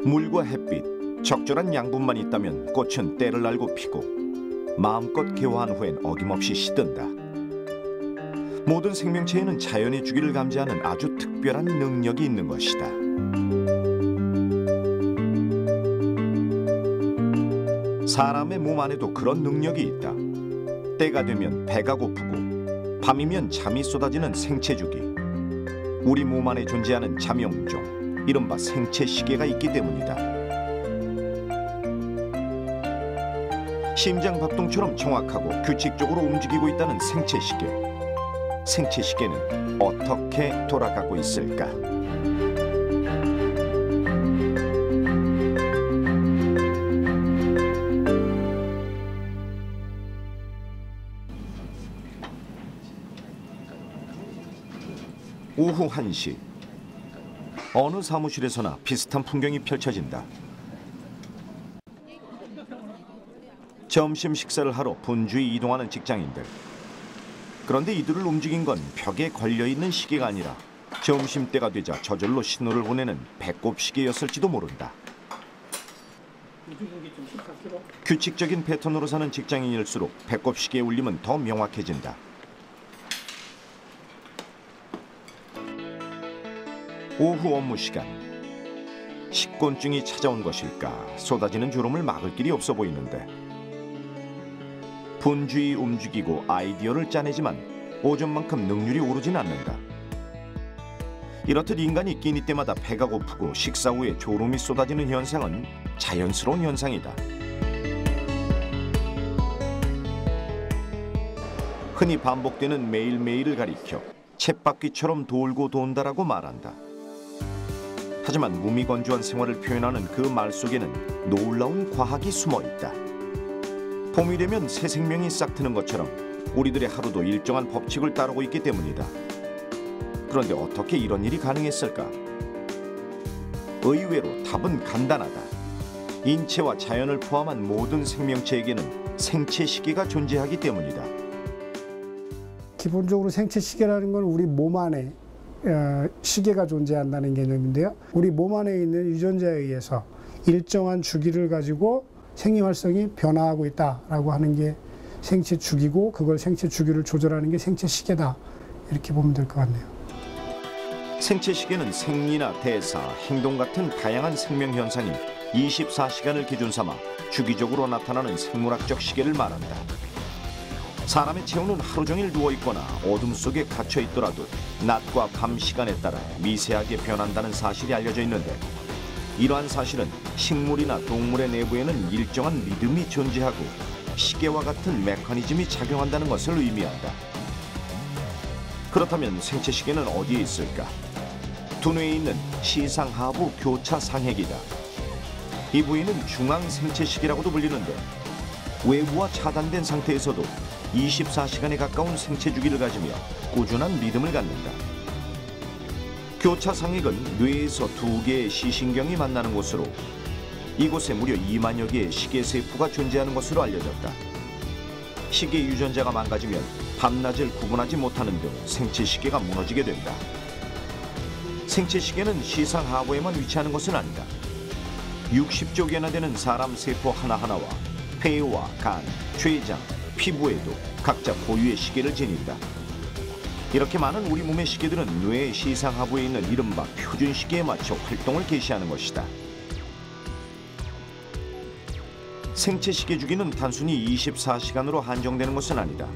물과 햇빛, 적절한 양분만 있다면 꽃은 때를 알고 피고 마음껏 개화한 후엔 어김없이 시든다. 모든 생명체에는 자연의 주기를 감지하는 아주 특별한 능력이 있는 것이다. 사람의 몸 안에도 그런 능력이 있다. 때가 되면 배가 고프고 밤이면 잠이 쏟아지는 생체주기. 우리 몸 안에 존재하는 잠용종, 이른바 생체시계가 있기 때문이다. 심장박동처럼 정확하고 규칙적으로 움직이고 있다는 생체시계. 생체시계는 어떻게 돌아가고 있을까? 오후 1시. 어느 사무실에서나 비슷한 풍경이 펼쳐진다. 점심 식사를 하러 분주히 이동하는 직장인들. 그런데 이들을 움직인 건 벽에 걸려있는 시계가 아니라 점심때가 되자 저절로 신호를 보내는 배꼽 시계였을지도 모른다. 규칙적인 패턴으로 사는 직장인일수록 배꼽 시계의 울림은 더 명확해진다. 오후 업무 시간. 식곤증이 찾아온 것일까? 쏟아지는 졸음을 막을 길이 없어 보이는데. 분주히 움직이고 아이디어를 짜내지만 오전만큼 능률이 오르진 않는다. 이렇듯 인간이 끼니 때마다 배가 고프고 식사 후에 졸음이 쏟아지는 현상은 자연스러운 현상이다. 흔히 반복되는 매일매일을 가리켜 쳇바퀴처럼 돌고 돈다라고 말한다. 하지만 무미건조한 생활을 표현하는 그 말 속에는 놀라운 과학이 숨어 있다. 봄이 되면 새 생명이 싹트는 것처럼 우리들의 하루도 일정한 법칙을 따르고 있기 때문이다. 그런데 어떻게 이런 일이 가능했을까? 의외로 답은 간단하다. 인체와 자연을 포함한 모든 생명체에게는 생체 시계가 존재하기 때문이다. 기본적으로 생체 시계라는 건 우리 몸 안에 시계가 존재한다는 개념인데요. 우리 몸 안에 있는 유전자에 의해서 일정한 주기를 가지고 생리 활성이 변화하고 있다라고 하는 게 생체 주기고, 그걸 생체 주기를 조절하는 게 생체 시계다, 이렇게 보면 될 것 같네요. 생체 시계는 생리나 대사, 행동 같은 다양한 생명 현상이 24시간을 기준 삼아 주기적으로 나타나는 생물학적 시계를 말한다. 사람의 체온은 하루 종일 누워 있거나 어둠 속에 갇혀 있더라도 낮과 밤 시간에 따라 미세하게 변한다는 사실이 알려져 있는데, 이러한 사실은 식물이나 동물의 내부에는 일정한 리듬이 존재하고 시계와 같은 메커니즘이 작용한다는 것을 의미한다. 그렇다면 생체 시계는 어디에 있을까? 두뇌에 있는 시상하부 교차 상핵이다. 이 부위는 중앙 생체 시계라고도 불리는데, 외부와 차단된 상태에서도 24시간에 가까운 생체 주기를 가지며 꾸준한 리듬을 갖는다. 교차 상핵은 뇌에서 두 개의 시신경이 만나는 곳으로, 이곳에 무려 2만여 개의 시계 세포가 존재하는 것으로 알려졌다. 시계 유전자가 망가지면 밤낮을 구분하지 못하는 등 생체 시계가 무너지게 된다. 생체 시계는 시상 하부에만 위치하는 것은 아니다. 60조 개나 되는 사람 세포 하나하나와 폐와 간, 췌장, 피부에도 각자 고유의 시계를 지닌다. 이렇게 많은 우리 몸의 시계들은 뇌의 시상하부에 있는 이른바 표준 시계에 맞춰 활동을 개시하는 것이다. 생체 시계 주기는 단순히 24시간으로 한정되는 것은 아니다.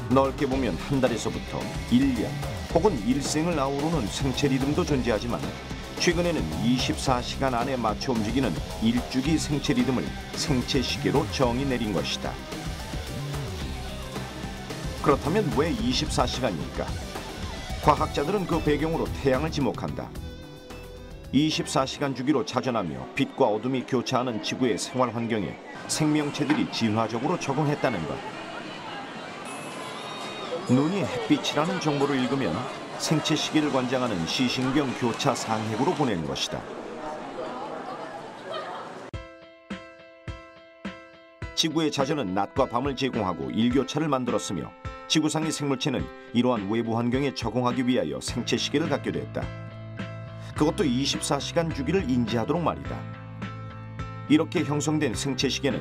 넓게 보면 한 달에서부터 1년 혹은 일생을 아우르는 생체 리듬도 존재하지만, 최근에는 24시간 안에 맞춰 움직이는 일주기 생체 리듬을 생체 시계로 정의 내린 것이다. 그렇다면 왜 24시간일까? 과학자들은 그 배경으로 태양을 지목한다. 24시간 주기로 자전하며 빛과 어둠이 교차하는 지구의 생활 환경에 생명체들이 진화적으로 적응했다는 것. 눈이 햇빛이라는 정보를 읽으면 생체 시계를 관장하는 시신경 교차 상핵으로 보내는 것이다. 지구의 자전은 낮과 밤을 제공하고 일교차를 만들었으며, 지구상의 생물체는 이러한 외부 환경에 적응하기 위하여 생체 시계를 갖게 됐다. 그것도 24시간 주기를 인지하도록 말이다. 이렇게 형성된 생체 시계는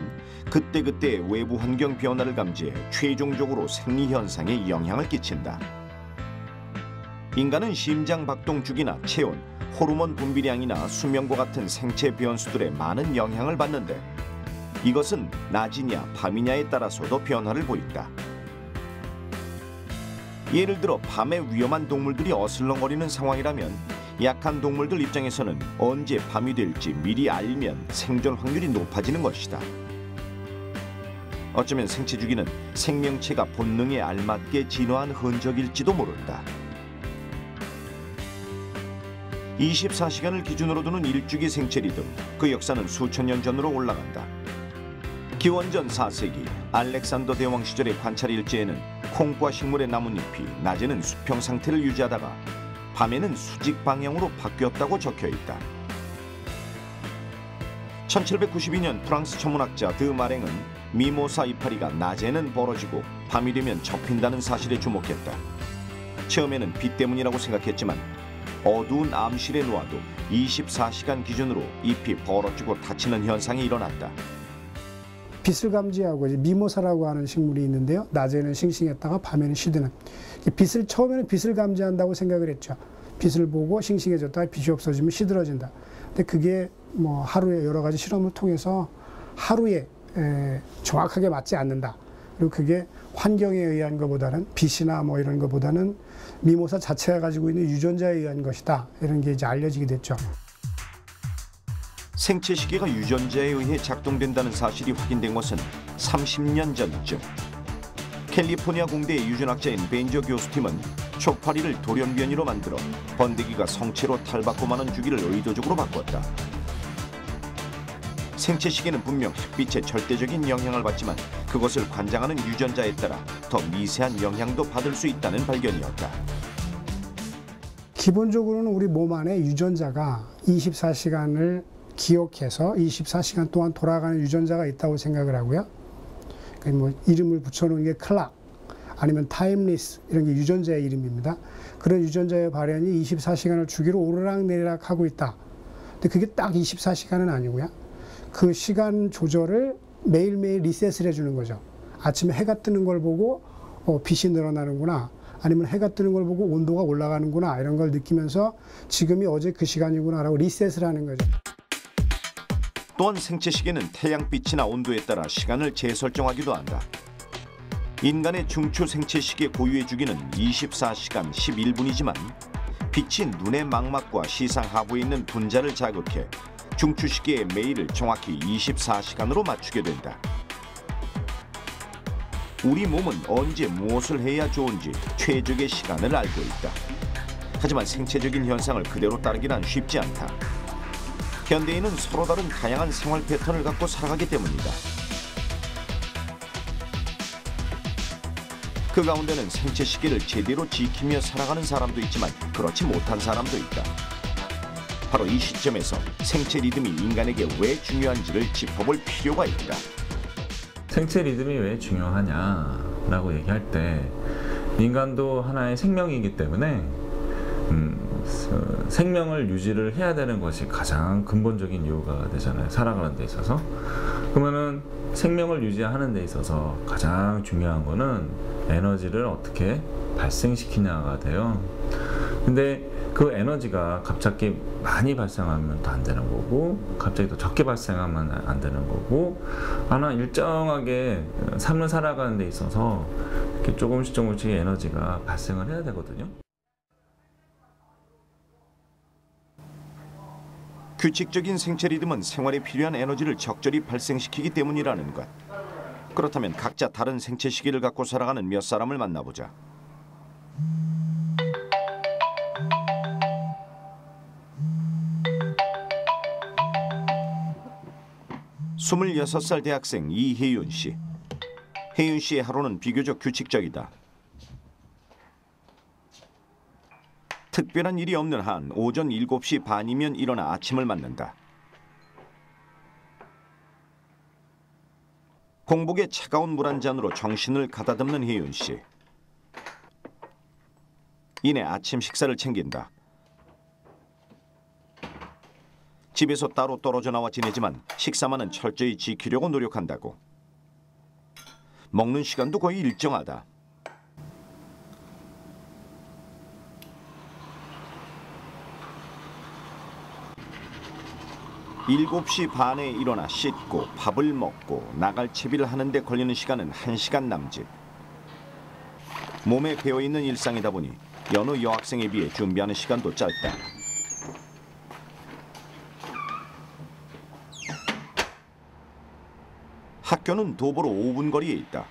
그때그때의 외부 환경 변화를 감지해 최종적으로 생리 현상에 영향을 끼친다. 인간은 심장 박동 주기나 체온, 호르몬 분비량이나 수면과 같은 생체 변수들에 많은 영향을 받는데 이것은 낮이냐 밤이냐에 따라서도 변화를 보인다. 예를 들어 밤에 위험한 동물들이 어슬렁거리는 상황이라면 약한 동물들 입장에서는 언제 밤이 될지 미리 알면 생존 확률이 높아지는 것이다. 어쩌면 생체 주기는 생명체가 본능에 알맞게 진화한 흔적일지도 모른다. 24시간을 기준으로 두는 일주기 생체 리듬, 그 역사는 수천 년 전으로 올라간다. 기원전 4세기 알렉산더 대왕 시절의 관찰 일지에는 콩과 식물의 나뭇잎이 낮에는 수평 상태를 유지하다가 밤에는 수직 방향으로 바뀌었다고 적혀있다. 1792년 프랑스 천문학자 드 마랭은 미모사 이파리가 낮에는 벌어지고 밤이 되면 접힌다는 사실에 주목했다. 처음에는 빛 때문이라고 생각했지만 어두운 암실에 놓아도 24시간 기준으로 잎이 벌어지고 닫히는 현상이 일어났다. 빛을 감지하고 이제 미모사라고 하는 식물이 있는데요. 낮에는 싱싱했다가 밤에는 시드는. 처음에는 빛을 감지한다고 생각을 했죠. 빛을 보고 싱싱해졌다가 빛이 없어지면 시들어진다. 근데 그게 뭐 하루에 여러 가지 실험을 통해서 하루에 정확하게 맞지 않는다. 그리고 그게 환경에 의한 것보다는 빛이나 뭐 이런 것보다는 미모사 자체가 가지고 있는 유전자에 의한 것이다. 이런 게 이제 알려지게 됐죠. 생체 시계가 유전자에 의해 작동된다는 사실이 확인된 것은 30년 전쯤. 캘리포니아 공대의 유전학자인 벤저 교수팀은 초파리를 돌연변이로 만들어 번데기가 성체로 탈바꿈하는 주기를 의도적으로 바꿨다. 생체 시계는 분명 햇빛의 절대적인 영향을 받지만 그것을 관장하는 유전자에 따라 더 미세한 영향도 받을 수 있다는 발견이었다. 기본적으로는 우리 몸 안에 유전자가 24시간을 기억해서 24시간 동안 돌아가는 유전자가 있다고 생각을 하고요. 뭐 이름을 붙여놓은 게 클락 아니면 타임리스 이런 게 유전자의 이름입니다. 그런 유전자의 발현이 24시간을 주기로 오르락내리락 하고 있다. 근데 그게 딱 24시간은 아니고요. 그 시간 조절을 매일매일 리셋을 해주는 거죠. 아침에 해가 뜨는 걸 보고 빛이 늘어나는구나. 아니면 해가 뜨는 걸 보고 온도가 올라가는구나. 이런 걸 느끼면서 지금이 어제 그 시간이구나 라고 리셋을 하는 거죠. 또한 생체 시계는 태양빛이나 온도에 따라 시간을 재설정하기도 한다. 인간의 중추 생체 시계 고유의 주기는 24시간 11분이지만 빛이 눈의 망막과 시상 하부에 있는 분자를 자극해 중추 시계의 매일을 정확히 24시간으로 맞추게 된다. 우리 몸은 언제 무엇을 해야 좋은지 최적의 시간을 알고 있다. 하지만 생체적인 현상을 그대로 따르기란 쉽지 않다. 현대인은 서로 다른 다양한 생활 패턴을 갖고 살아가기 때문이다. 그 가운데는 생체 시계를 제대로 지키며 살아가는 사람도 있지만 그렇지 못한 사람도 있다. 바로 이 시점에서 생체 리듬이 인간에게 왜 중요한지를 짚어볼 필요가 있다. 생체 리듬이 왜 중요하냐라고 얘기할 때 인간도 하나의 생명이기 때문에 생명을 유지를 해야 되는 것이 가장 근본적인 이유가 되잖아요. 살아가는 데 있어서. 그러면은 생명을 유지하는 데 있어서 가장 중요한 거는 에너지를 어떻게 발생시키냐가 돼요. 근데 그 에너지가 갑자기 많이 발생하면 또 안 되는 거고 갑자기 또 적게 발생하면 안 되는 거고 하나 일정하게 삶을 살아가는 데 있어서 이렇게 조금씩 에너지가 발생을 해야 되거든요. 규칙적인 생체 리듬은 생활에 필요한 에너지를 적절히 발생시키기 때문이라는 것. 그렇다면 각자 다른 생체 시기를 갖고 살아가는 몇 사람을 만나보자. 26살 대학생 이혜윤 씨. 혜윤 씨의 하루는 비교적 규칙적이다. 특별한 일이 없는 한 오전 7시 반이면 일어나 아침을 맞는다. 공복에 차가운 물 한 잔으로 정신을 가다듬는 혜윤 씨. 이내 아침 식사를 챙긴다. 집에서 따로 떨어져 나와 지내지만 식사만은 철저히 지키려고 노력한다고. 먹는 시간도 거의 일정하다. 일곱 시 반에 일어나 씻고 밥을 먹고 나갈 채비를 하는데 걸리는 시간은 1시간 남짓. 몸에 배어있는 일상이다 보니 여느 여학생에 비해 준비하는 시간도 짧다. 학교는 도보로 5분 거리에 있다.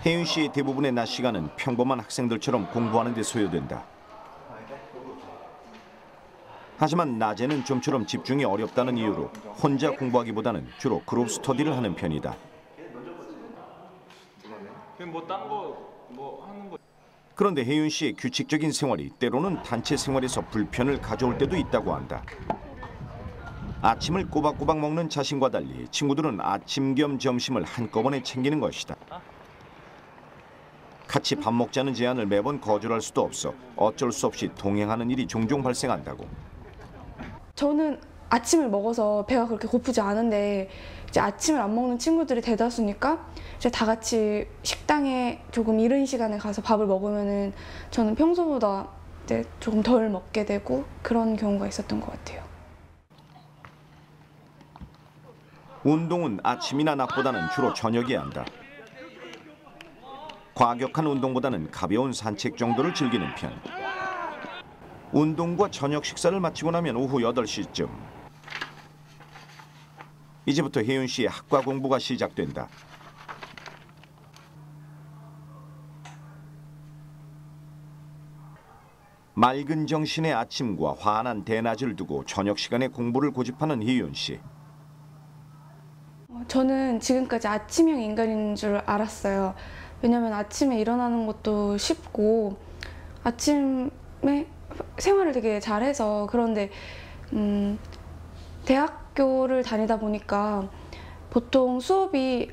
혜윤 씨의 대부분의 낮 시간은 평범한 학생들처럼 공부하는 데 소요된다. 하지만 낮에는 좀처럼 집중이 어렵다는 이유로 혼자 공부하기보다는 주로 그룹 스터디를 하는 편이다. 그런데 혜윤 씨의 규칙적인 생활이 때로는 단체 생활에서 불편을 가져올 때도 있다고 한다. 아침을 꼬박꼬박 먹는 자신과 달리 친구들은 아침 겸 점심을 한꺼번에 챙기는 것이다. 같이 밥 먹자는 제안을 매번 거절할 수도 없어 어쩔 수 없이 동행하는 일이 종종 발생한다고. 저는 아침을 먹어서 배가 그렇게 고프지 않은데 이제 아침을 안 먹는 친구들이 대다수니까 이제 다 같이 식당에 조금 이른 시간에 가서 밥을 먹으면은 저는 평소보다 이제 조금 덜 먹게 되고 그런 경우가 있었던 것 같아요. 운동은 아침이나 낮보다는 주로 저녁에 한다. 과격한 운동보다는 가벼운 산책 정도를 즐기는 편. 운동과 저녁 식사를 마치고 나면 오후 8시쯤. 이제부터 혜윤 씨의 학과 공부가 시작된다. 맑은 정신의 아침과 환한 대낮을 두고 저녁 시간에 공부를 고집하는 혜윤 씨. 저는 지금까지 아침형 인간인 줄 알았어요. 왜냐면 아침에 일어나는 것도 쉽고 아침에 생활을 되게 잘해서. 그런데 대학교를 다니다 보니까 보통 수업이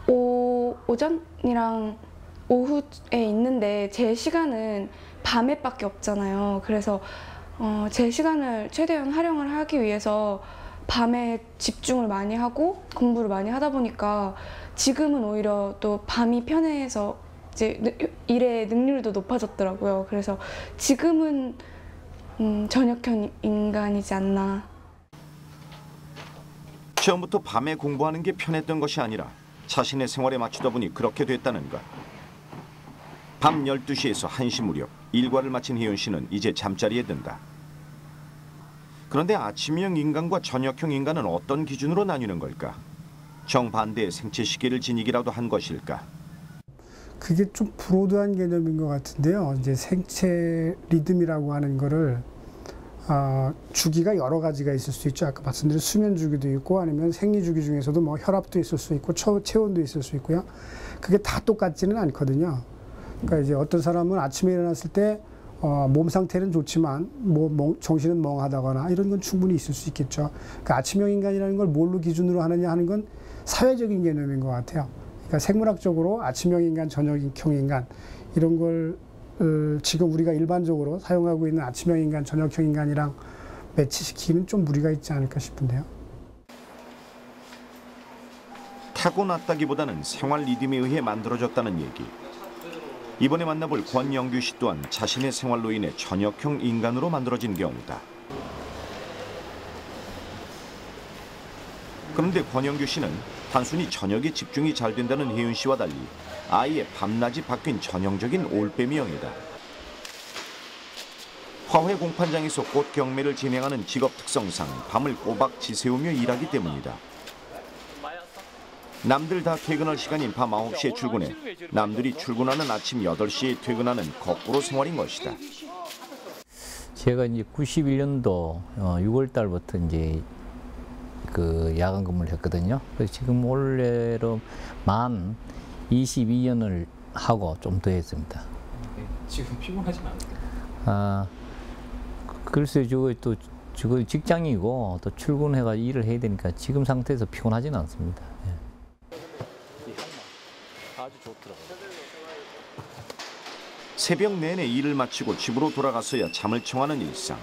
오전이랑 오후에 있는데 제 시간은 밤에밖에 없잖아요. 그래서 제 시간을 최대한 활용을 하기 위해서 밤에 집중을 많이 하고 공부를 많이 하다 보니까 지금은 오히려 또 밤이 편해서 이제 일의 능률도 높아졌더라고요. 그래서 지금은 저녁형 인간이지 않나. 처음부터 밤에 공부하는 게 편했던 것이 아니라 자신의 생활에 맞추다 보니 그렇게 됐다는 것. 밤 12시에서 1시 무렵 일과를 마친 혜윤 씨는 이제 잠자리에 든다. 그런데 아침형 인간과 저녁형 인간은 어떤 기준으로 나뉘는 걸까? 정반대의 생체 시계를 지니기라도 한 것일까? 그게 좀 브로드한 개념인 것 같은데요. 이제 생체 리듬이라고 하는 거를 주기가 여러 가지가 있을 수 있죠. 아까 말씀드린 수면 주기도 있고 아니면 생리 주기 중에서도 뭐 혈압도 있을 수 있고 체온도 있을 수 있고요. 그게 다 똑같지는 않거든요. 그러니까 이제 어떤 사람은 아침에 일어났을 때 몸 상태는 좋지만 정신은 멍하다거나 이런 건 충분히 있을 수 있겠죠. 그러니까 아침형 인간이라는 걸 뭘로 기준으로 하느냐 하는 건 사회적인 개념인 것 같아요. 그러니까 생물학적으로 아침형 인간, 저녁형 인간 이런 걸 지금 우리가 일반적으로 사용하고 있는 아침형 인간, 저녁형 인간이랑 매치시키기는 좀 무리가 있지 않을까 싶은데요. 타고났다기보다는 생활 리듬에 의해 만들어졌다는 얘기. 이번에 만나볼 권영규 씨 또한 자신의 생활로 인해 저녁형 인간으로 만들어진 경우다. 그런데 권영규 씨는 단순히 저녁에 집중이 잘 된다는 혜윤 씨와 달리 아예 밤낮이 바뀐 전형적인 올빼미형이다. 화훼 공판장에서 꽃 경매를 진행하는 직업 특성상 밤을 꼬박 지새우며 일하기 때문이다. 남들 다 퇴근할 시간인 밤 9시에 출근해 남들이 출근하는 아침 8시에 퇴근하는 거꾸로 생활인 것이다. 제가 이제 91년도 6월 달부터 이제 그 야간 근무를 했거든요. 그래서 지금 올해로 만 22년을 하고 좀 더 했습니다. 지금 피곤하진 않아요? 글쎄요, 저거 직장이고 또 출근해가 일을 해야 되니까 지금 상태에서 피곤하진 않습니다. 예. 아주 좋더라고요. 새벽 내내 일을 마치고 집으로 돌아가서야 잠을 청하는 일상.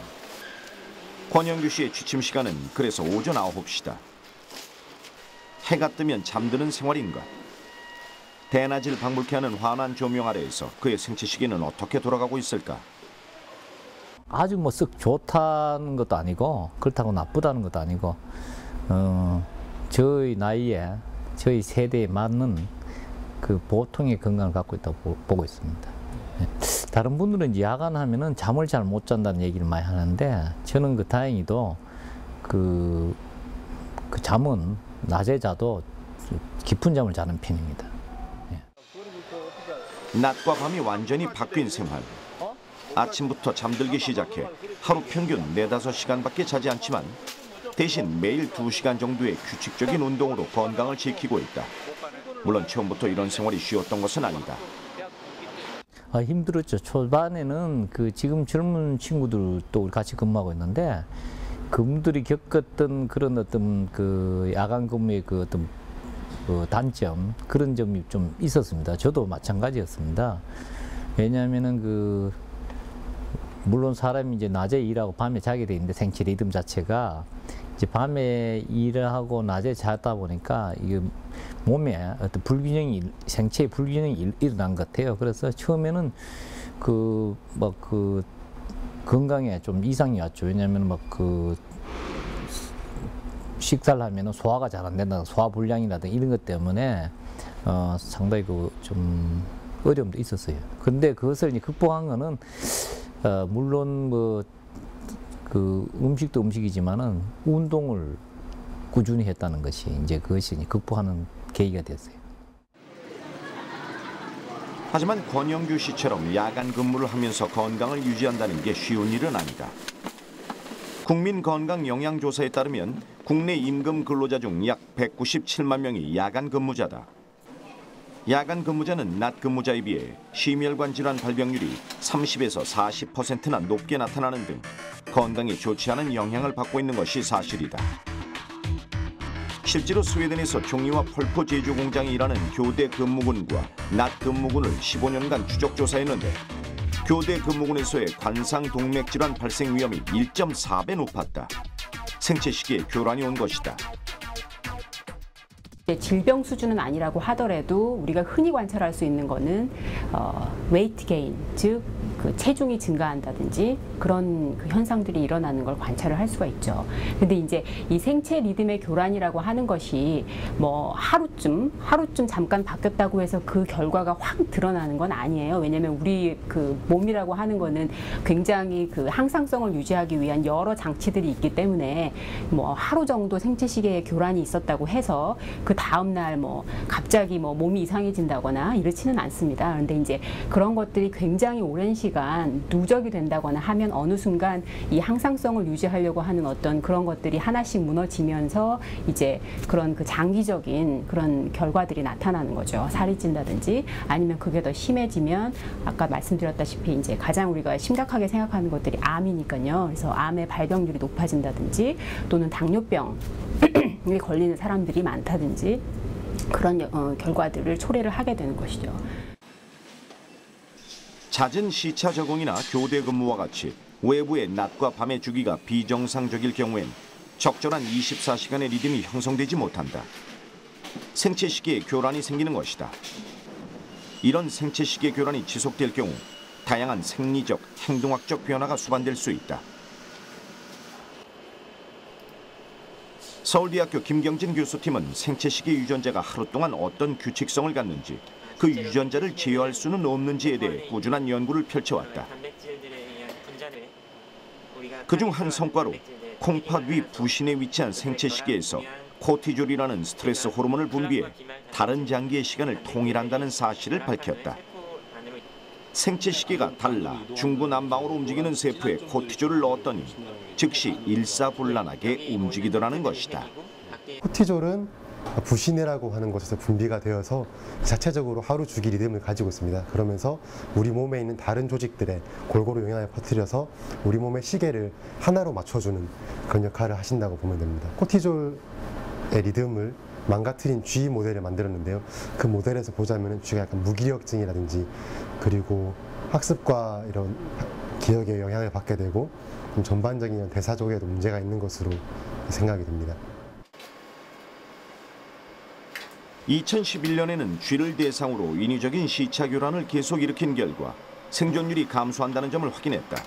권영규 씨의 취침 시간은 그래서 오전 9시다. 해가 뜨면 잠드는 생활인 것. 대낮을 방불케 하는 환한 조명 아래에서 그의 생체 시계는 어떻게 돌아가고 있을까? 아주 뭐 썩 좋다는 것도 아니고 그렇다고 나쁘다는 것도 아니고 저희 나이에 저희 세대에 맞는 그 보통의 건강을 갖고 있다고 보고 있습니다. 다른 분들은 이제 야간하면은 잠을 잘 못 잔다는 얘기를 많이 하는데 저는 다행히도 그 잠은 낮에 자도 깊은 잠을 자는 편입니다. 낮과 밤이 완전히 바뀐 생활. 아침부터 잠들기 시작해 하루 평균 4-5시간밖에 자지 않지만 대신 매일 2시간 정도의 규칙적인 운동으로 건강을 지키고 있다. 물론 처음부터 이런 생활이 쉬웠던 것은 아니다. 힘들었죠. 초반에는 지금 젊은 친구들도 같이 근무하고 있는데 그분들이 겪었던 그런 어떤 야간 근무의 어떤 단점, 그런 점이 좀 있었습니다. 저도 마찬가지였습니다. 왜냐하면은 물론 사람이 이제 낮에 일하고 밤에 자게 돼 있는데 생체 리듬 자체가 이제 밤에 일을 하고 낮에 자다 보니까 이게 몸에 어떤 생체의 불균형이 일어난 것 같아요. 그래서 처음에는 건강에 좀 이상이 왔죠. 왜냐하면 식사를 하면은 소화가 잘 안 된다, 소화불량이라든가 이런 것 때문에 상당히 좀 어려움도 있었어요. 근데 그것을 이제 극복한 거는 물론 음식도 음식이지만은 운동을 꾸준히 했다는 것이 이제 그것이 극복하는 계기가 됐어요. 하지만 권영규 씨처럼 야간 근무를 하면서 건강을 유지한다는 게 쉬운 일은 아니다. 국민건강영양조사에 따르면 국내 임금 근로자 중 약 197만 명이 야간 근무자다. 야간 근무자는 낮 근무자에 비해 심혈관 질환 발병률이 30에서 40%나 높게 나타나는 등 건강에 좋지 않은 영향을 받고 있는 것이 사실이다. 실제로 스웨덴에서 종이와 펄프 제조 공장에 일하는 교대 근무군과 낮 근무군을 15년간 추적 조사했는데 교대 근무군에서의 관상 동맥 질환 발생 위험이 1.4배 높았다. 생체 시기에 교란이 온 것이다. 질병 수준은 아니라고 하더라도 우리가 흔히 관찰할 수 있는 거는 웨이트 게인, 즉 체중이 증가한다든지 그런 현상들이 일어나는 걸 관찰을 할 수가 있죠. 근데 이제 이 생체 리듬의 교란이라고 하는 것이 뭐 하루쯤 잠깐 바뀌었다고 해서 그 결과가 확 드러나는 건 아니에요. 왜냐하면 우리 몸이라고 하는 거는 굉장히 항상성을 유지하기 위한 여러 장치들이 있기 때문에 뭐 하루 정도 생체 시계에 교란이 있었다고 해서 그 다음 날 갑자기 몸이 이상해진다거나 이렇지는 않습니다. 그런데 이제 그런 것들이 굉장히 오랜 시간 누적이 된다거나 하면 어느 순간 이 항상성을 유지하려고 하는 어떤 그런 것들이 하나씩 무너지면서 이제 그런 장기적인 그런 결과들이 나타나는 거죠. 살이 찐다든지 아니면 그게 더 심해지면 아까 말씀드렸다시피 이제 가장 우리가 심각하게 생각하는 것들이 암이니까요. 그래서 암의 발병률이 높아진다든지 또는 당뇨병에 걸리는 사람들이 많다든지 그런 결과들을 초래를 하게 되는 것이죠. 잦은 시차 적응이나 교대 근무와 같이 외부의 낮과 밤의 주기가 비정상적일 경우엔 적절한 24시간의 리듬이 형성되지 못한다. 생체 시기에 교란이 생기는 것이다. 이런 생체 시기의 교란이 지속될 경우 다양한 생리적, 행동학적 변화가 수반될 수 있다. 서울대학교 김경진 교수팀은 생체 시기 유전자가 하루 동안 어떤 규칙성을 갖는지 그 유전자를 제어할 수는 없는지에 대해 꾸준한 연구를 펼쳐왔다. 그중 한 성과로 콩팥 위 부신에 위치한 생체 시계에서 코티졸이라는 스트레스 호르몬을 분비해 다른 장기의 시간을 통일한다는 사실을 밝혔다. 생체 시계가 달라 중구난방으로 움직이는 세포에 코티졸을 넣었더니 즉시 일사불란하게 움직이더라는 것이다. 코티졸은 부신해라고 하는 곳에서 분비가 되어서 자체적으로 하루 주기 리듬을 가지고 있습니다. 그러면서 우리 몸에 있는 다른 조직들에 골고루 영향을 퍼뜨려서 우리 몸의 시계를 하나로 맞춰주는 그런 역할을 하신다고 보면 됩니다. 코티졸의 리듬을 망가뜨린 쥐 모델을 만들었는데요. 그 모델에서 보자면 쥐가 약간 무기력증이라든지 그리고 학습과 이런 기억에 영향을 받게 되고 좀 전반적인 대사족에도 문제가 있는 것으로 생각이 됩니다. 2011년에는 쥐를 대상으로 인위적인 시차 교란을 계속 일으킨 결과 생존율이 감소한다는 점을 확인했다.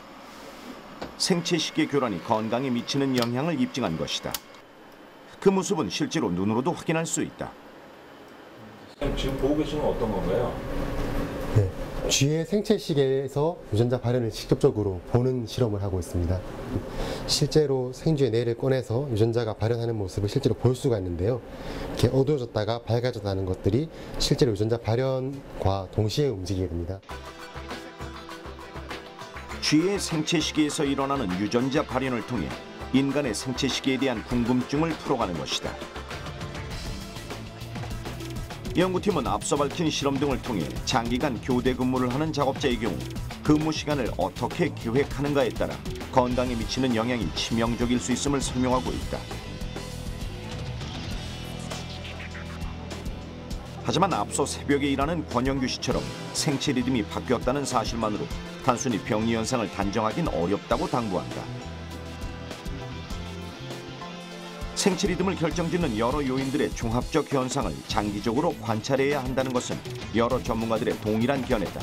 생체시계 교란이 건강에 미치는 영향을 입증한 것이다. 그 모습은 실제로 눈으로도 확인할 수 있다. 지금 보고 계신 건 어떤 건가요? 네, 쥐의 생체시계에서 유전자 발현을 직접적으로 보는 실험을 하고 있습니다. 실제로 생쥐의 뇌를 꺼내서 유전자가 발현하는 모습을 실제로 볼 수가 있는데요. 이렇게 어두워졌다가 밝아졌다는 것들이 실제로 유전자 발현과 동시에 움직이게 됩니다. 쥐의 생체시계에서 일어나는 유전자 발현을 통해 인간의 생체시계에 대한 궁금증을 풀어가는 것이다. 연구팀은 앞서 밝힌 실험 등을 통해 장기간 교대 근무를 하는 작업자의 경우 근무 시간을 어떻게 계획하는가에 따라 건강에 미치는 영향이 치명적일 수 있음을 설명하고 있다. 하지만 앞서 새벽에 일하는 권영규 씨처럼 생체 리듬이 바뀌었다는 사실만으로 단순히 병리 현상을 단정하긴 어렵다고 당부한다. 생체 리듬을 결정짓는 여러 요인들의 종합적 현상을 장기적으로 관찰해야 한다는 것은 여러 전문가들의 동일한 견해다.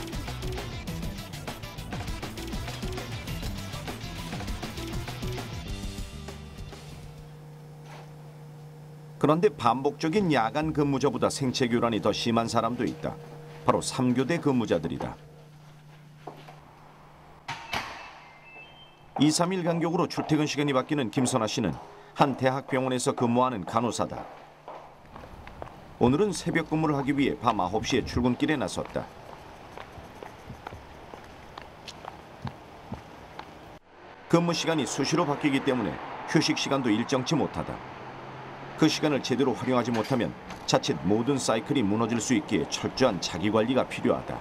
그런데 반복적인 야간 근무자보다 생체 교란이 더 심한 사람도 있다. 바로 3교대 근무자들이다. 2, 3일 간격으로 출퇴근 시간이 바뀌는 김선아 씨는 한 대학병원에서 근무하는 간호사다. 오늘은 새벽 근무를 하기 위해 밤 9시에 출근길에 나섰다. 근무 시간이 수시로 바뀌기 때문에 휴식 시간도 일정치 못하다. 그 시간을 제대로 활용하지 못하면 자칫 모든 사이클이 무너질 수 있기에 철저한 자기관리가 필요하다.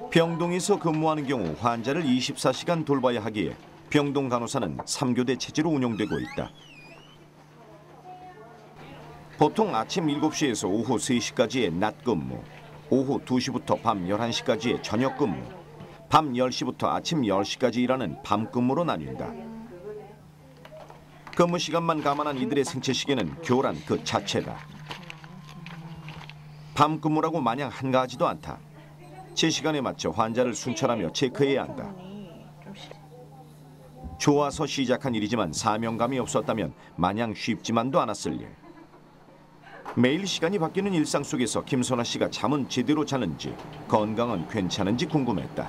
병동에서 근무하는 경우 환자를 24시간 돌봐야 하기에 병동 간호사는 3교대 체제로 운영되고 있다. 보통 아침 7시에서 오후 3시까지의 낮 근무, 오후 2시부터 밤 11시까지의 저녁 근무, 밤 10시부터 아침 10시까지 일하는 밤 근무로 나뉜다. 근무 시간만 감안한 이들의 생체 시계는 교란 그 자체다. 밤 근무라고 마냥 한가하지도 않다. 제 시간에 맞춰 환자를 순찰하며 체크해야 한다. 좋아서 시작한 일이지만 사명감이 없었다면 마냥 쉽지만도 않았을 일. 매일 시간이 바뀌는 일상 속에서 김선아 씨가 잠은 제대로 자는지 건강은 괜찮은지 궁금했다.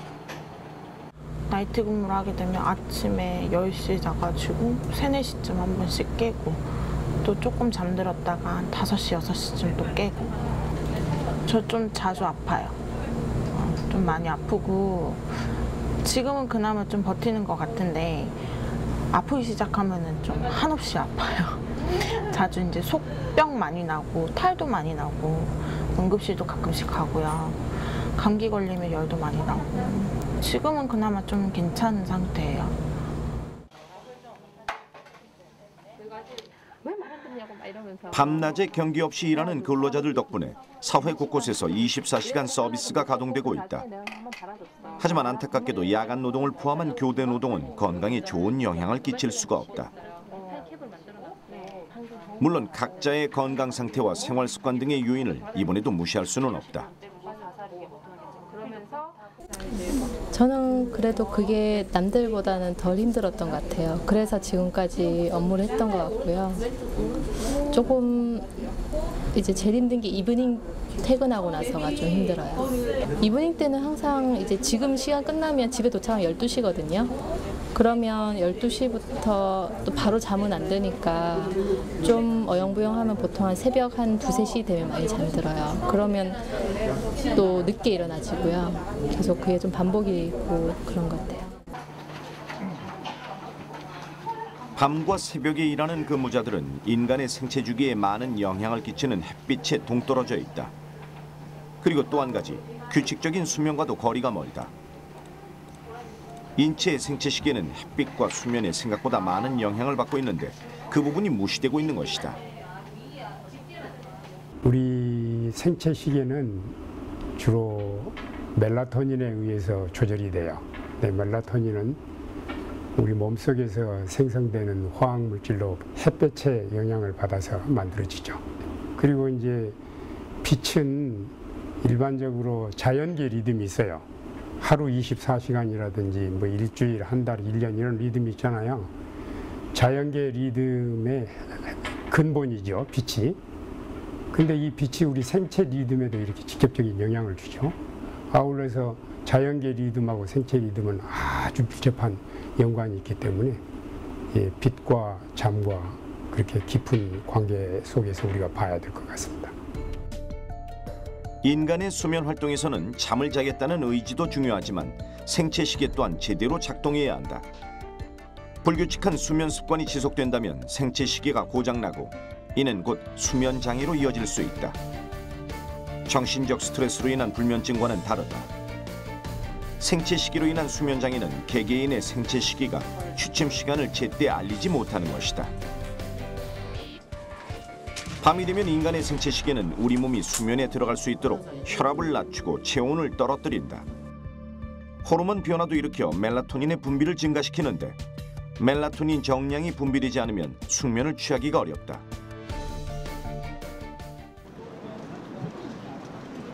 나이트 근무를 하게 되면 아침에 10시에 자가지고 3, 4시쯤 한 번씩 깨고 또 조금 잠들었다가 한 5시, 6시쯤 또 깨고 저 좀 자주 아파요. 좀 많이 아프고 지금은 그나마 좀 버티는 것 같은데 아프기 시작하면은 좀 한없이 아파요. 자주 이제 속병 많이 나고 탈도 많이 나고 응급실도 가끔씩 가고요. 감기 걸리면 열도 많이 나고 지금은 그나마 좀 괜찮은 상태예요. 밤낮에 경계 없이 일하는 근로자들 덕분에 사회 곳곳에서 24시간 서비스가 가동되고 있다. 하지만 안타깝게도 야간 노동을 포함한 교대 노동은 건강에 좋은 영향을 끼칠 수가 없다. 물론 각자의 건강 상태와 생활 습관 등의 요인을 이번에도 무시할 수는 없다. 저는 그래도 그게 남들보다는 덜 힘들었던 것 같아요. 그래서 지금까지 업무를 했던 것 같고요. 조금 이제 제일 힘든 게 이브닝 퇴근하고 나서가 좀 힘들어요. 이브닝 때는 항상 이제 지금 시간 끝나면 집에 도착하면 12시거든요. 그러면 12시부터 또 바로 잠은 안 되니까 좀 어영부영하면 보통 한 새벽 한 2, 3시 되면 많이 잠들어요. 그러면 또 늦게 일어나지고요. 계속 그게 좀 반복이고 그런 것 같아요. 밤과 새벽에 일하는 근무자들은 인간의 생체 주기에 많은 영향을 끼치는 햇빛에 동떨어져 있다. 그리고 또 한 가지, 규칙적인 수면과도 거리가 멀다. 인체의 생체 시계는 햇빛과 수면에 생각보다 많은 영향을 받고 있는데 그 부분이 무시되고 있는 것이다. 우리 생체 시계는 주로 멜라토닌에 의해서 조절이 돼요. 네, 멜라토닌은 우리 몸속에서 생성되는 화학 물질로 햇볕의 영향을 받아서 만들어지죠. 그리고 이제 빛은 일반적으로 자연계 리듬이 있어요. 하루 24시간이라든지 뭐 일주일, 한 달, 1년 이런 리듬이 있잖아요. 자연계 리듬의 근본이죠, 빛이. 근데 이 빛이 우리 생체 리듬에도 이렇게 직접적인 영향을 주죠. 아울러서 자연계 리듬하고 생체 리듬은 아주 밀접한 연관이 있기 때문에 예, 빛과 잠과 그렇게 깊은 관계 속에서 우리가 봐야 될 것 같습니다. 인간의 수면 활동에서는 잠을 자겠다는 의지도 중요하지만 생체 시계 또한 제대로 작동해야 한다. 불규칙한 수면 습관이 지속된다면 생체 시계가 고장나고 이는 곧 수면 장애로 이어질 수 있다. 정신적 스트레스로 인한 불면증과는 다르다. 생체 시계로 인한 수면 장애는 개개인의 생체 시계가 취침 시간을 제때 알리지 못하는 것이다. 밤이 되면 인간의 생체 시계는 우리 몸이 수면에 들어갈 수 있도록 혈압을 낮추고 체온을 떨어뜨린다. 호르몬 변화도 일으켜 멜라토닌의 분비를 증가시키는데 멜라토닌 정량이 분비되지 않으면 숙면을 취하기가 어렵다.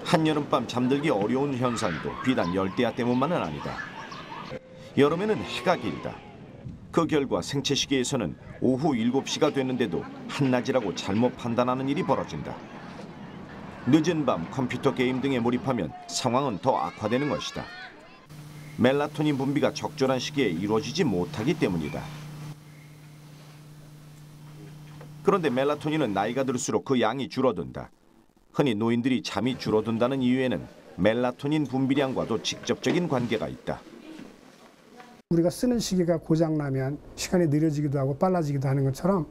한여름밤 잠들기 어려운 현상도 비단 열대야 때문만은 아니다. 여름에는 해가 길다. 그 결과 생체 시계에서는 오후 7시가 됐는데도 한낮이라고 잘못 판단하는 일이 벌어진다. 늦은 밤 컴퓨터 게임 등에 몰입하면 상황은 더 악화되는 것이다. 멜라토닌 분비가 적절한 시기에 이루어지지 못하기 때문이다. 그런데 멜라토닌은 나이가 들수록 그 양이 줄어든다. 흔히 노인들이 잠이 줄어든다는 이유에는 멜라토닌 분비량과도 직접적인 관계가 있다. 우리가 쓰는 시계가 고장나면 시간이 느려지기도 하고 빨라지기도 하는 것처럼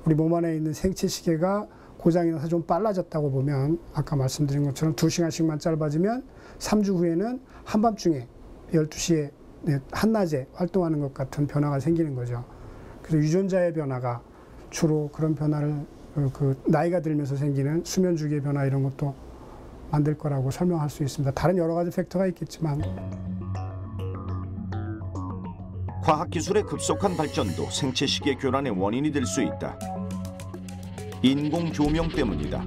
우리 몸 안에 있는 생체 시계가 고장이 나서 좀 빨라졌다고 보면 아까 말씀드린 것처럼 2시간씩만 짧아지면 3주 후에는 한밤중에 12시에 한낮에 활동하는 것 같은 변화가 생기는 거죠. 그래서 유전자의 변화가 주로 그런 변화를 그 나이가 들면서 생기는 수면 주기의 변화 이런 것도 만들 거라고 설명할 수 있습니다. 다른 여러 가지 팩터가 있겠지만 과학기술의 급속한 발전도 생체 시계 교란의 원인이 될 수 있다. 인공 조명 때문이다.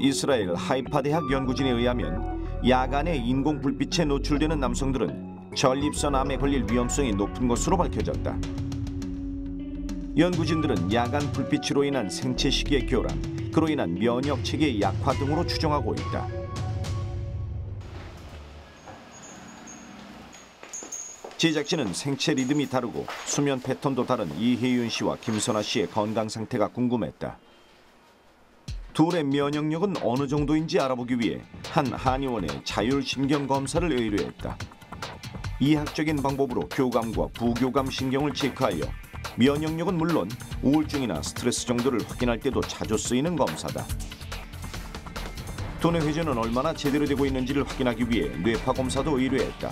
이스라엘 하이파 대학 연구진에 의하면 야간에 인공 불빛에 노출되는 남성들은 전립선 암에 걸릴 위험성이 높은 것으로 밝혀졌다. 연구진들은 야간 불빛으로 인한 생체 시계 교란, 그로 인한 면역 체계 약화 등으로 추정하고 있다. 제작진은 생체 리듬이 다르고 수면 패턴도 다른 이혜윤 씨와 김선아 씨의 건강 상태가 궁금했다. 둘의 면역력은 어느 정도인지 알아보기 위해 한 한의원에 자율신경 검사를 의뢰했다. 이학적인 방법으로 교감과 부교감 신경을 체크하여 면역력은 물론 우울증이나 스트레스 정도를 확인할 때도 자주 쓰이는 검사다. 두뇌 회전은 얼마나 제대로 되고 있는지를 확인하기 위해 뇌파 검사도 의뢰했다.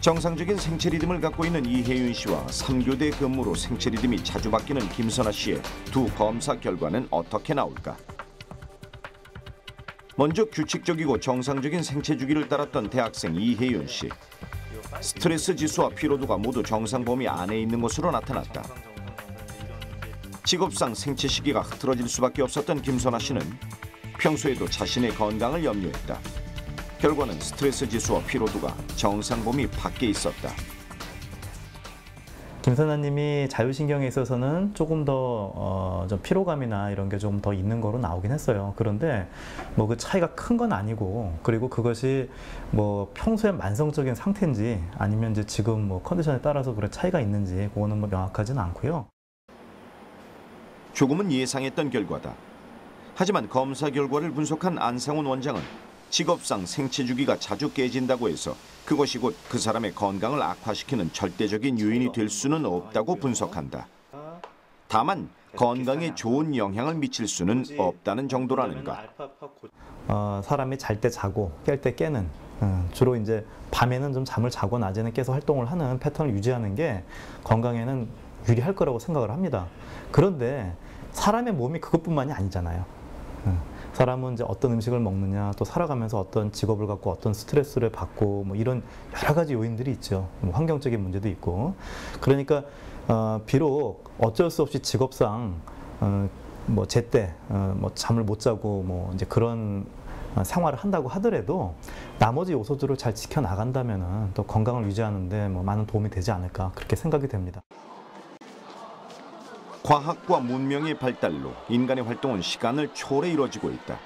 정상적인 생체 리듬을 갖고 있는 이혜윤 씨와 3교대 근무로 생체 리듬이 자주 바뀌는 김선아 씨의 두 검사 결과는 어떻게 나올까? 먼저 규칙적이고 정상적인 생체 주기를 따랐던 대학생 이혜윤 씨. 스트레스 지수와 피로도가 모두 정상 범위 안에 있는 것으로 나타났다. 직업상 생체 시기가 흐트러질 수밖에 없었던 김선아 씨는 평소에도 자신의 건강을 염려했다. 결과는 스트레스 지수와 피로도가 정상 범위 밖에 있었다. 김선아님이 자율신경에 있어서는 조금 더 좀 피로감이나 이런 게 좀 더 있는 거로 나오긴 했어요. 그런데 뭐 그 차이가 큰 건 아니고, 그리고 그것이 뭐 평소에 만성적인 상태인지 아니면 이제 지금 뭐 컨디션에 따라서 그런 차이가 있는지 그거는 뭐 명확하지는 않고요. 조금은 예상했던 결과다. 하지만 검사 결과를 분석한 안상훈 원장은 직업상 생체 주기가 자주 깨진다고 해서 그것이 곧 그 사람의 건강을 악화시키는 절대적인 요인이 될 수는 없다고 분석한다. 다만 건강에 좋은 영향을 미칠 수는 없다는 정도라는가. 사람이 잘 때 자고 깰 때 깨는, 주로 이제 밤에는 좀 잠을 자고 낮에는 깨서 활동을 하는 패턴을 유지하는 게 건강에는 유리할 거라고 생각을 합니다. 그런데 사람의 몸이 그것뿐만이 아니잖아요. 사람은 이제 어떤 음식을 먹느냐, 또 살아가면서 어떤 직업을 갖고 어떤 스트레스를 받고 뭐 이런 여러 가지 요인들이 있죠. 뭐 환경적인 문제도 있고. 그러니까 비록 어쩔 수 없이 직업상 뭐 제때 뭐 잠을 못 자고 뭐 이제 그런 생활을 한다고 하더라도 나머지 요소들을 잘 지켜 나간다면은 또 건강을 유지하는데 뭐 많은 도움이 되지 않을까 그렇게 생각이 됩니다. 과학과 문명의 발달로 인간의 활동은 시간을 초월해 이루어지고 있다.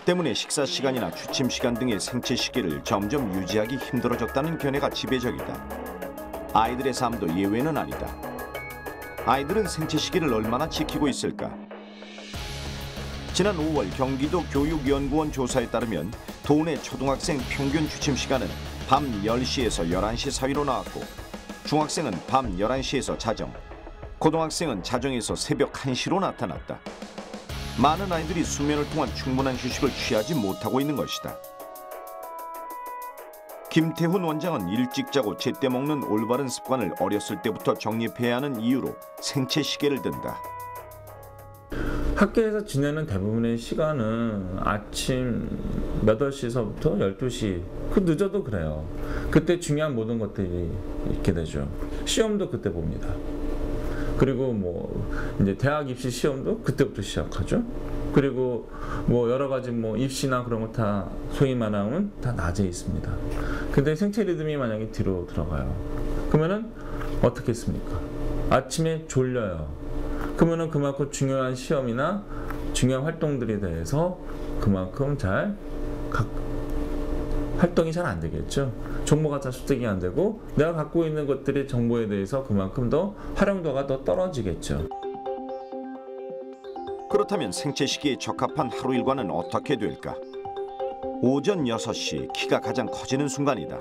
때문에 식사 시간이나 취침 시간 등의 생체 시계를 점점 유지하기 힘들어졌다는 견해가 지배적이다. 아이들의 삶도 예외는 아니다. 아이들은 생체 시계를 얼마나 지키고 있을까? 지난 5월 경기도 교육연구원 조사에 따르면 도내 초등학생 평균 취침 시간은 밤 10시에서 11시 사이로 나왔고 중학생은 밤 11시에서 자정, 고등학생은 자정에서 새벽 1시로 나타났다. 많은 아이들이 수면을 통한 충분한 휴식을 취하지 못하고 있는 것이다. 김태훈 원장은 일찍 자고 제때 먹는 올바른 습관을 어렸을 때부터 정립해야 하는 이유로 생체 시계를 든다. 학교에서 지내는 대부분의 시간은 아침 8시서부터 12시, 그 늦어도 그래요. 그때 중요한 모든 것들이 있게 되죠. 시험도 그때 봅니다. 그리고 뭐 이제 대학 입시 시험도 그때부터 시작하죠. 그리고 뭐 여러 가지 뭐 입시나 그런 거 다 소위 말하면 다 낮에 있습니다. 근데 생체 리듬이 만약에 뒤로 들어가요. 그러면은 어떻게 했습니까? 아침에 졸려요. 그러면은 그만큼 중요한 시험이나 중요한 활동들에 대해서 그만큼 활동이 잘 안 되겠죠. 정보가 잘 습득이 안 되고 내가 갖고 있는 것들의 정보에 대해서 그만큼 더 활용도가 더 떨어지겠죠. 그렇다면 생체 시기에 적합한 하루 일과는 어떻게 될까? 오전 6시 키가 가장 커지는 순간이다.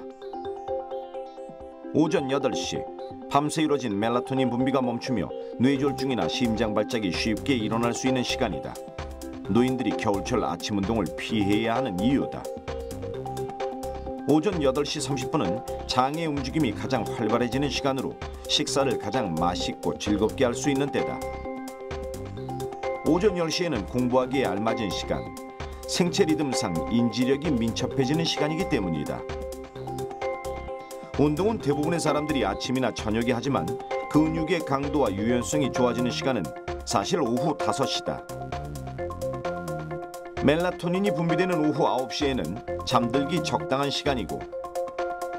오전 8시 밤새 이루어진 멜라토닌 분비가 멈추며 뇌졸중이나 심장 발작이 쉽게 일어날 수 있는 시간이다. 노인들이 겨울철 아침 운동을 피해야 하는 이유다. 오전 8시 30분은 장의 움직임이 가장 활발해지는 시간으로 식사를 가장 맛있고 즐겁게 할 수 있는 때다. 오전 10시에는 공부하기에 알맞은 시간, 생체 리듬상 인지력이 민첩해지는 시간이기 때문이다. 운동은 대부분의 사람들이 아침이나 저녁에 하지만 근육의 강도와 유연성이 좋아지는 시간은 사실 오후 5시다. 멜라토닌이 분비되는 오후 9시에는 잠들기 적당한 시간이고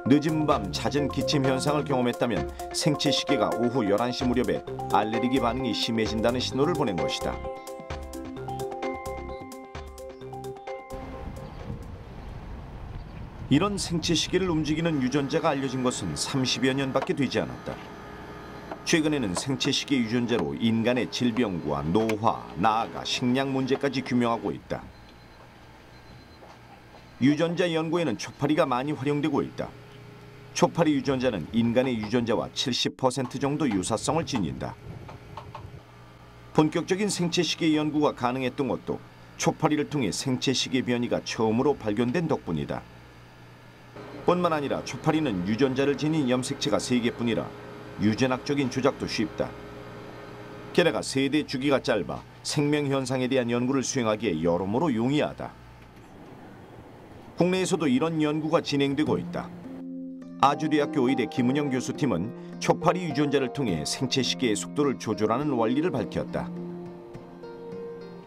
늦은 밤 잦은 기침 현상을 경험했다면 생체 시계가 오후 11시 무렵에 알레르기 반응이 심해진다는 신호를 보낸 것이다. 이런 생체 시계를 움직이는 유전자가 알려진 것은 30여 년밖에 되지 않았다. 최근에는 생체 시계 유전자로 인간의 질병과 노화, 나아가 식량 문제까지 규명하고 있다. 유전자 연구에는 초파리가 많이 활용되고 있다. 초파리 유전자는 인간의 유전자와 70% 정도 유사성을 지닌다. 본격적인 생체 시계 연구가 가능했던 것도 초파리를 통해 생체 시계 변이가 처음으로 발견된 덕분이다. 뿐만 아니라 초파리는 유전자를 지닌 염색체가 3개뿐이라 유전학적인 조작도 쉽다. 게다가 세대 주기가 짧아 생명 현상에 대한 연구를 수행하기에 여러모로 용이하다. 국내에서도 이런 연구가 진행되고 있다. 아주대학교 의대 김은영 교수팀은 초파리 유전자를 통해 생체 시계의 속도를 조절하는 원리를 밝혔다.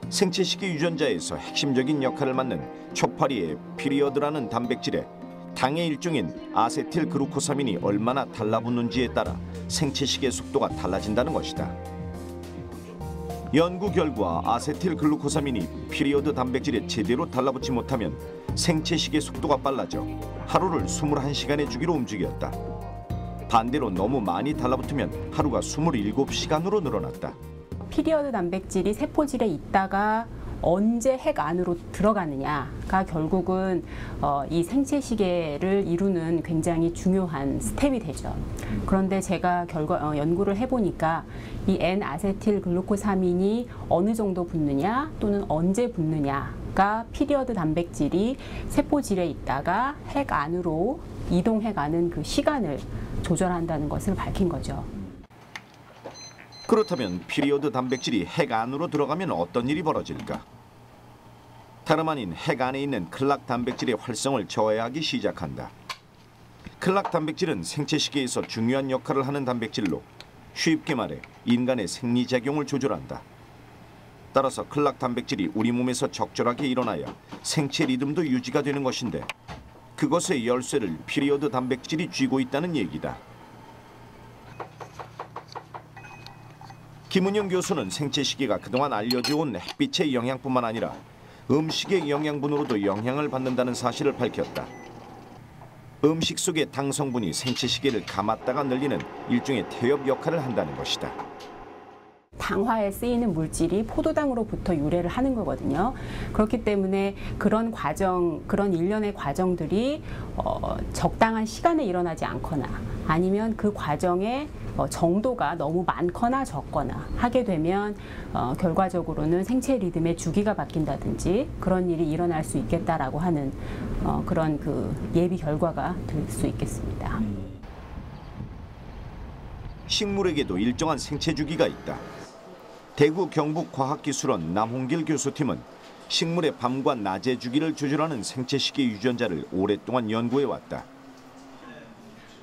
생체 시계 유전자에서 핵심적인 역할을 맡는 초파리의 피리어드라는 단백질에 당의 일종인 아세틸 글루코사민이 얼마나 달라붙는지에 따라 생체 시계 속도가 달라진다는 것이다. 연구 결과 아세틸 글루코사민이 피리어드 단백질에 제대로 달라붙지 못하면 생체 시계 속도가 빨라져 하루를 21시간의 주기로 움직였다. 반대로 너무 많이 달라붙으면 하루가 27시간으로 늘어났다. 피리어드 단백질이 세포질에 있다가 언제 핵 안으로 들어가느냐가 결국은 이 생체 시계를 이루는 굉장히 중요한 스텝이 되죠. 그런데 제가 연구를 해보니까 이 N-아세틸 글루코사민이 어느 정도 붙느냐 또는 언제 붙느냐가 피리어드 단백질이 세포질에 있다가 핵 안으로 이동해가는 그 시간을 조절한다는 것을 밝힌 거죠. 그렇다면 피리오드 단백질이 핵 안으로 들어가면 어떤 일이 벌어질까? 다름 아닌 핵 안에 있는 클락 단백질의 활성을 저해하기 시작한다. 클락 단백질은 생체 시계에서 중요한 역할을 하는 단백질로 쉽게 말해 인간의 생리작용을 조절한다. 따라서 클락 단백질이 우리 몸에서 적절하게 일어나야 생체 리듬도 유지가 되는 것인데 그것의 열쇠를 피리오드 단백질이 쥐고 있다는 얘기다. 김은영 교수는 생체 시계가 그동안 알려져온 햇빛의 영향뿐만 아니라 음식의 영양분으로도 영향을 받는다는 사실을 밝혔다. 음식 속의 당 성분이 생체 시계를 감았다가 늘리는 일종의 태엽 역할을 한다는 것이다. 당화에 쓰이는 물질이 포도당으로부터 유래를 하는 거거든요. 그렇기 때문에 그런 과정, 그런 일련의 과정들이 적당한 시간에 일어나지 않거나 아니면 그 과정의 정도가 너무 많거나 적거나 하게 되면 결과적으로는 생체 리듬의 주기가 바뀐다든지 그런 일이 일어날 수 있겠다라고 하는 그런 그 예비 결과가 될 수 있겠습니다. 식물에게도 일정한 생체 주기가 있다. 대구 경북과학기술원 남홍길 교수팀은 식물의 밤과 낮의 주기를 조절하는 생체시계 유전자를 오랫동안 연구해왔다.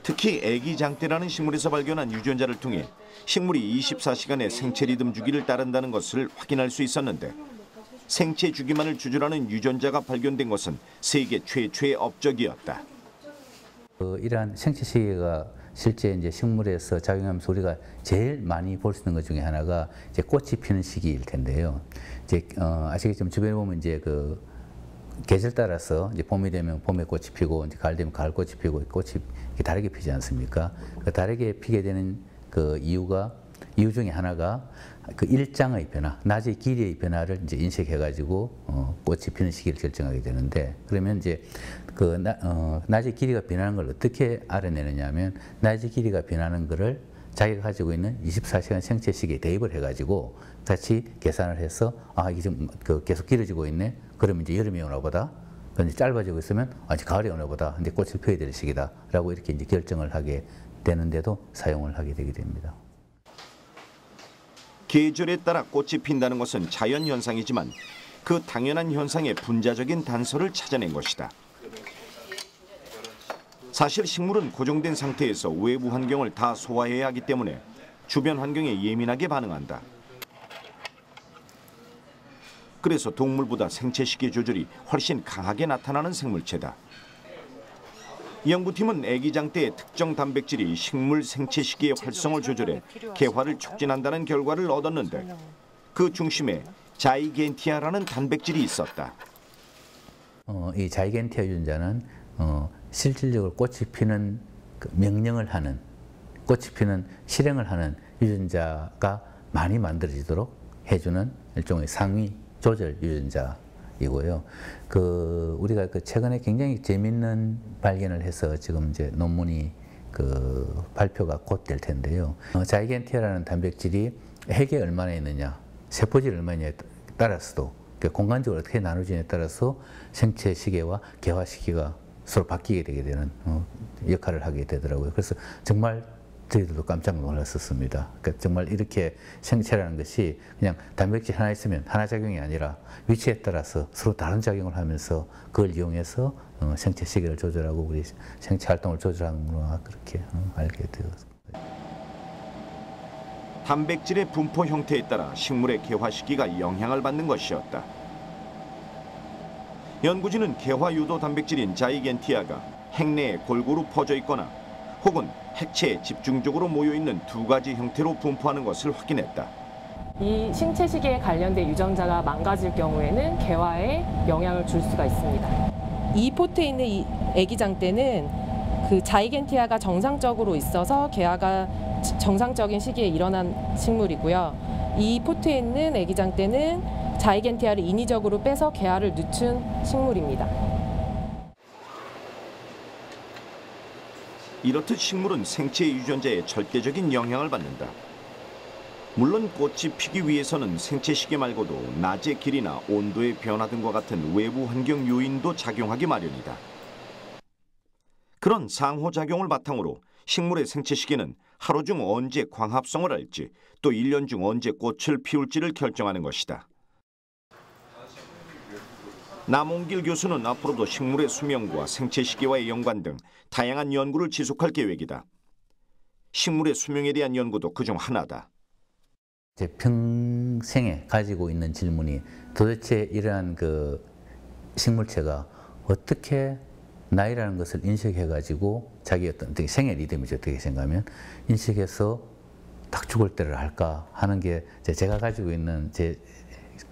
특히 애기장대라는 식물에서 발견한 유전자를 통해 식물이 24시간의 생체 리듬 주기를 따른다는 것을 확인할 수 있었는데 생체 주기만을 조절하는 유전자가 발견된 것은 세계 최초의 업적이었다. 이러한 생체 시계가 실제 이제 식물에서 작용하면서 우리가 제일 많이 볼 수 있는 것 중에 하나가 이제 꽃이 피는 시기일 텐데요. 이제 아시겠지만 주변에 보면 이제 그 계절 따라서 이제 봄이 되면 봄에 꽃이 피고 이제 가을 되면 가을 꽃이 피고 꽃이 이렇게 다르게 피지 않습니까? 그 다르게 피게 되는 그 이유 중에 하나가 그 일장의 변화, 낮의 길이의 변화를 이제 인식해가지고 꽃이 피는 시기를 결정하게 되는데 그러면 이제 그 낮의 길이가 변하는 걸 어떻게 알아내느냐면 낮의 길이가 변하는 거를 자기가 가지고 있는 24시간 생체 시계에 대입을 해가지고 같이 계산을 해서 이게 좀 계속 길어지고 있네. 그러면 이제 여름이 오나 보다. 그런데 짧아지고 있으면 이제 가을이 오나 보다. 이제 꽃을 펴야 될 시기다라고 이렇게 이제 결정을 하게 되는데도 사용을 하게 되게 됩니다. 계절에 따라 꽃이 핀다는 것은 자연 현상이지만 그 당연한 현상의 분자적인 단서를 찾아낸 것이다. 사실 식물은 고정된 상태에서 외부 환경을 다 소화해야 하기 때문에 주변 환경에 예민하게 반응한다. 그래서 동물보다 생체 시계 조절이 훨씬 강하게 나타나는 생물체다. 연구팀은 애기장대의 특정 단백질이 식물 생체 시계의 활성을 조절해 개화를 촉진한다는 결과를 얻었는데 그 중심에 자이겐티아라는 단백질이 있었다. 이 자이겐티아 유전자는 실질적으로 꽃이 피는 그 명령을 하는, 꽃이 피는 실행을 하는 유전자가 많이 만들어지도록 해주는 일종의 상위 조절 유전자이고요. 우리가 최근에 굉장히 재밌는 발견을 해서 지금 이제 논문이 발표가 곧 될 텐데요. 자이겐티아라는 단백질이 핵에 얼마나 있느냐, 세포질이 얼마나 있느냐에 따라서도 공간적으로 어떻게 나누지냐에 따라서 생체 시계와 개화 시기가 서로 바뀌게 되게 되는 역할을 하게 되더라고요. 그래서 정말 저희들도 깜짝 놀랐었습니다. 그러니까 정말 이렇게 생체라는 것이 그냥 단백질 하나 있으면 하나 작용이 아니라 위치에 따라서 서로 다른 작용을 하면서 그걸 이용해서 생체 시계를 조절하고 우리 생체 활동을 조절하는구나 그렇게 알게 되었습니다. 단백질의 분포 형태에 따라 식물의 개화 시기가 영향을 받는 것이었다. 연구진은 개화 유도 단백질인 자이겐티아가 핵 내에 골고루 퍼져 있거나 혹은 핵체에 집중적으로 모여 있는 두 가지 형태로 분포하는 것을 확인했다. 이 생체 시계에 관련된 유전자가 망가질 경우에는 개화에 영향을 줄 수가 있습니다. 이 포트에 있는 이 애기장대는 그 자이겐티아가 정상적으로 있어서 개화가 정상적인 시기에 일어난 식물이고요. 이 포트에 있는 애기장대는 자이겐티아를 인위적으로 빼서 개화를 늦춘 식물입니다. 이렇듯 식물은 생체 유전자에 절대적인 영향을 받는다. 물론 꽃이 피기 위해서는 생체 시계 말고도 낮의 길이나 온도의 변화 등과 같은 외부 환경 요인도 작용하기 마련이다. 그런 상호작용을 바탕으로 식물의 생체 시계는 하루 중 언제 광합성을 할지, 또 1년 중 언제 꽃을 피울지를 결정하는 것이다. 남홍길 교수는 앞으로도 식물의 수명과 생체 시기와의 연관 등 다양한 연구를 지속할 계획이다. 식물의 수명에 대한 연구도 그중 하나다. 제 평생에 가지고 있는 질문이 도대체 이러한 그 식물체가 어떻게 나이라는 것을 인식해가지고 자기 어떤 생애 리듬이죠. 어떻게 생각하면 인식해서 딱 죽을 때를 할까 하는 게 제가 가지고 있는 제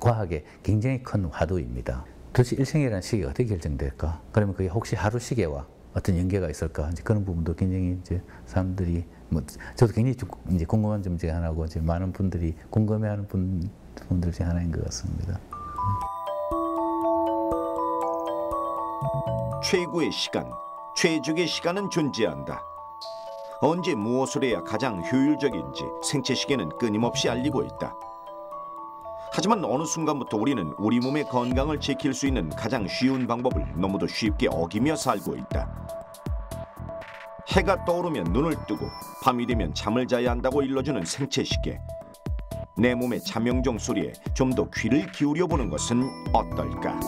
과학의 굉장히 큰 화두입니다. 도대체 일생이라는 시기가 어떻게 결정될까? 그러면 그게 혹시 하루 시계와 어떤 연계가 있을까? 이제 그런 부분도 굉장히 이제 사람들이 뭐 저도 굉장히 이제 궁금한 점 중에 하나고 이제 많은 분들이 궁금해하는 분들 중에 하나인 것 같습니다. 최고의 시간, 최적의 시간은 존재한다. 언제 무엇을 해야 가장 효율적인지 생체 시계는 끊임없이 알리고 있다. 하지만 어느 순간부터 우리는 우리 몸의 건강을 지킬 수 있는 가장 쉬운 방법을 너무도 쉽게 어기며 살고 있다. 해가 떠오르면 눈을 뜨고 밤이 되면 잠을 자야 한다고 일러주는 생체 시계. 내 몸의 자명종 소리에 좀 더 귀를 기울여 보는 것은 어떨까?